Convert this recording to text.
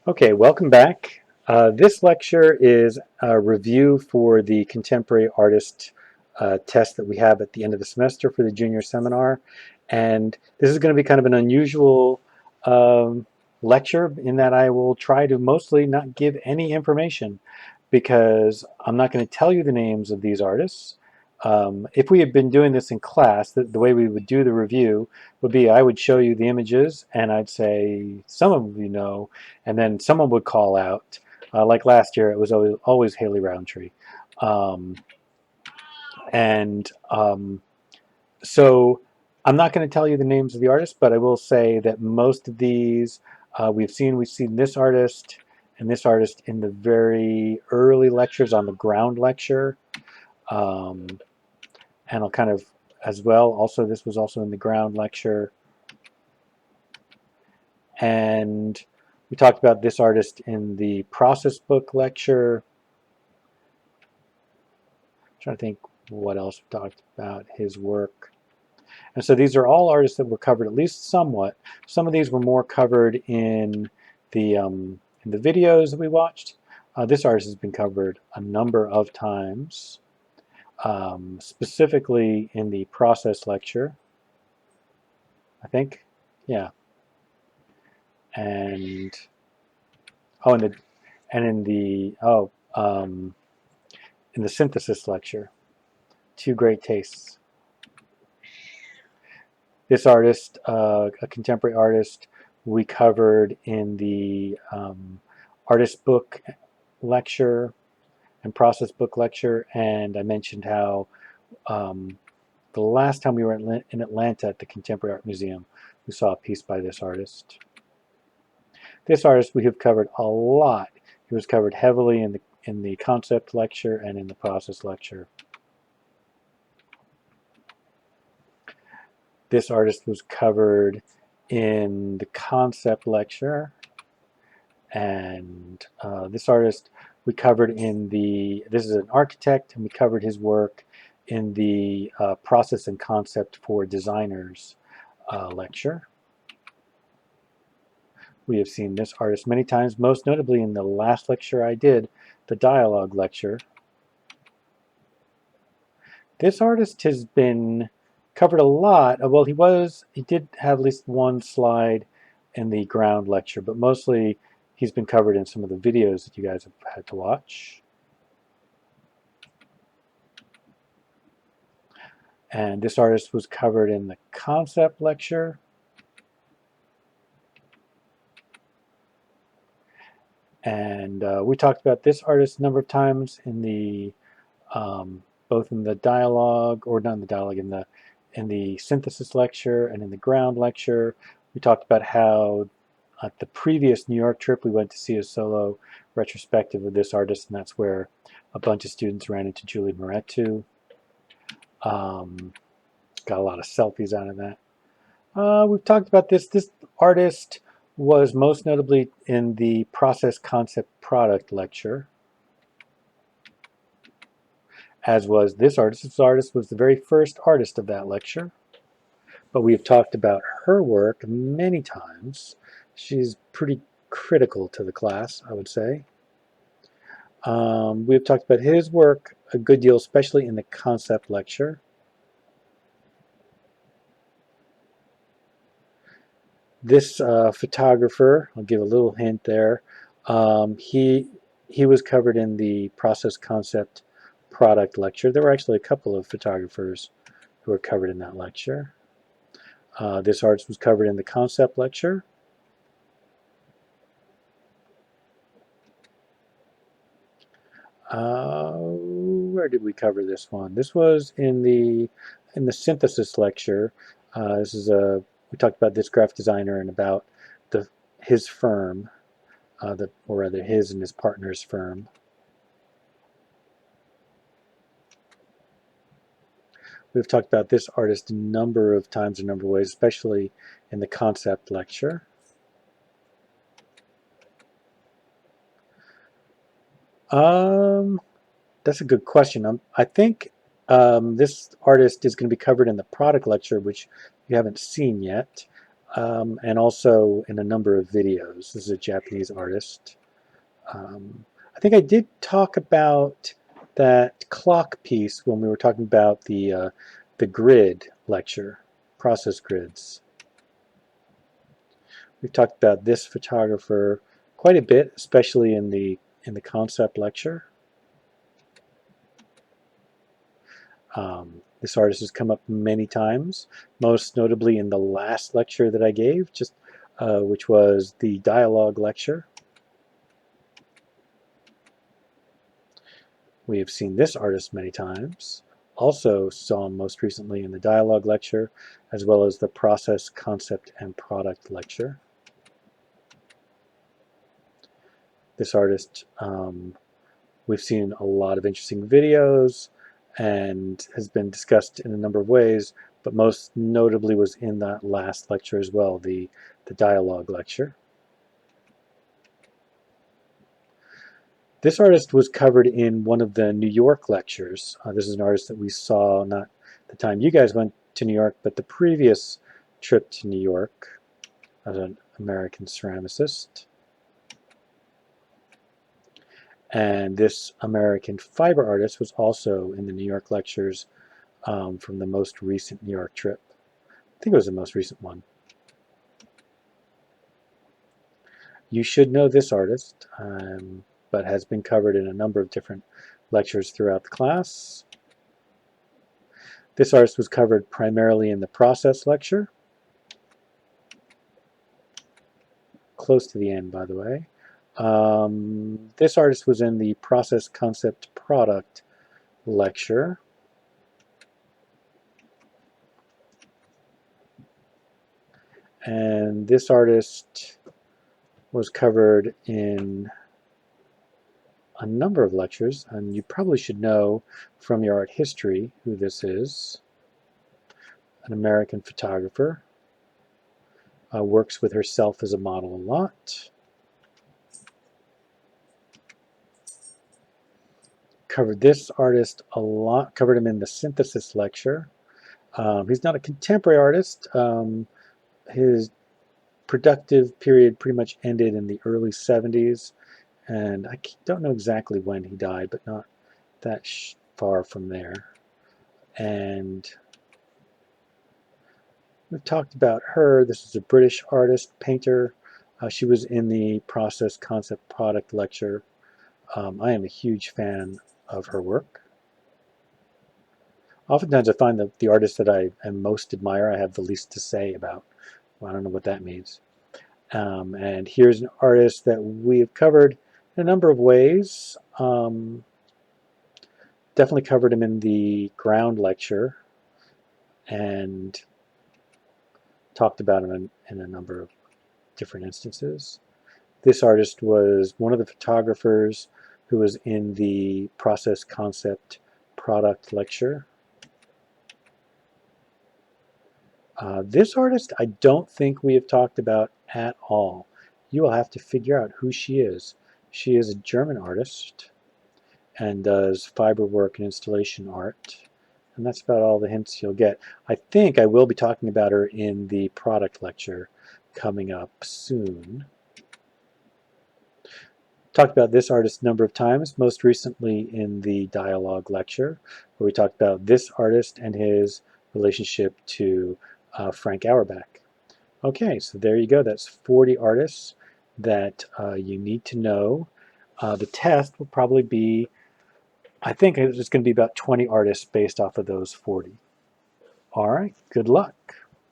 Okay, welcome back. This lecture is a review for the contemporary artist test that we have at the end of the semester for the junior seminar. And this is going to be kind of an unusual um, lecture in that I will try to mostly not give any information because I'm not going to tell you the names of these artists. If we had been doing this in class, the way we would do the review would be I would show you the images and I'd say, some of you know, and then someone would call out. Like last year, it was always Haley Roundtree. Um, and so I'm not going to tell you the names of the artists, but I will say that most of these we've seen this artist and this artist in the very early lectures on the ground lecture. Um, and I'll kind of as well. Also, this was also in the ground lecture. And we talked about this artist in the process book lecture. I'm trying to think what else we talked about his work. And so these are all artists that were covered at least somewhat. Some of these were more covered in the videos that we watched. This artist has been covered a number of times, specifically in the process lecture, I think. Yeah, and oh, and in the in the synthesis lecture, Two Great Tastes. This artist, a contemporary artist, we covered in the artist book lecture and process book lecture, and I mentioned how um, the last time we were in Atlanta at the Contemporary Art Museum, we saw a piece by this artist. This artist we have covered a lot. He was covered heavily in the concept lecture and in the process lecture. This artist was covered in the concept lecture, and this artist we covered in this is an architect, and we covered his work in the process and concept for designers lecture. We have seen this artist many times, most notably in the last lecture I did, the dialogue lecture. This artist has been covered a lot. Well, he did have at least one slide in the ground lecture, but mostly he's been covered in some of the videos that you guys have had to watch. And this artist was covered in the concept lecture. And we talked about this artist a number of times in the both in the dialogue, or not in the dialogue, in the synthesis lecture and in the ground lecture. We talked about how at the previous New York trip we went to see a solo retrospective of this artist, and that's where a bunch of students ran into Julie Moretu. Got a lot of selfies out of that. We've talked about this. This artist was most notably in the process concept product lecture, as was this artist. This artist was the very first artist of that lecture, but we have talked about her work many times. She's pretty critical to the class, I would say. We've talked about his work a good deal, especially in the concept lecture. This photographer, I'll give a little hint there, he was covered in the process concept product lecture. There were actually a couple of photographers who were covered in that lecture. This artist was covered in the concept lecture. Where did we cover this one? This was in the synthesis lecture. This is we talked about this graphic designer and about his firm, or rather his and his partner's firm. We've talked about this artist a number of times, a number of ways, especially in the concept lecture. That's a good question. I think this artist is going to be covered in the product lecture, which you haven't seen yet. and also in a number of videos. This is a Japanese artist. I think I did talk about that clock piece when we were talking about the grid lecture, process grids. We've talked about this photographer quite a bit, especially in the concept lecture. This artist has come up many times, most notably in the last lecture that I gave, which was the dialogue lecture. We have seen this artist many times. Also saw him most recently in the dialogue lecture, as well as the process, concept, and product lecture. This artist, we've seen a lot of interesting videos and has been discussed in a number of ways, but most notably was in that last lecture as well, the dialogue lecture. This artist was covered in one of the New York lectures. This is an artist that we saw not the time you guys went to New York, but the previous trip to New York as an American ceramicist. And this American fiber artist was also in the New York lectures from the most recent New York trip. I think it was the most recent one. You should know this artist, but has been covered in a number of different lectures throughout the class. This artist was covered primarily in the process lecture. Close to the end, by the way. This artist was in the process concept product lecture. And this artist was covered in a number of lectures, and you probably should know from your art history who this is. An American photographer. Works with herself as a model a lot. Covered this artist a lot, covered him in the synthesis lecture. He's not a contemporary artist. His productive period pretty much ended in the early 70s, and I don't know exactly when he died, but not that far from there. And we've talked about her. This is a British artist, painter. She was in the process concept product lecture. I am a huge fan of her work. Oftentimes I find that the artists that I most admire, I have the least to say about. Well, I don't know what that means. And here's an artist that we have covered in a number of ways. Definitely covered him in the ground lecture and talked about him in a number of different instances. This artist was one of the photographers who was in the process concept product lecture. This artist I don't think we have talked about at all. You will have to figure out who she is. She is a German artist and does fiber work and installation art. And that's about all the hints you'll get. I think I will be talking about her in the product lecture coming up soon. Talked about this artist a number of times, most recently in the dialogue lecture, where we talked about this artist and his relationship to Frank Auerbach. Okay, so there you go. That's 40 artists that you need to know. The test will probably be, I think it's going to be about 20 artists based off of those 40. All right, good luck.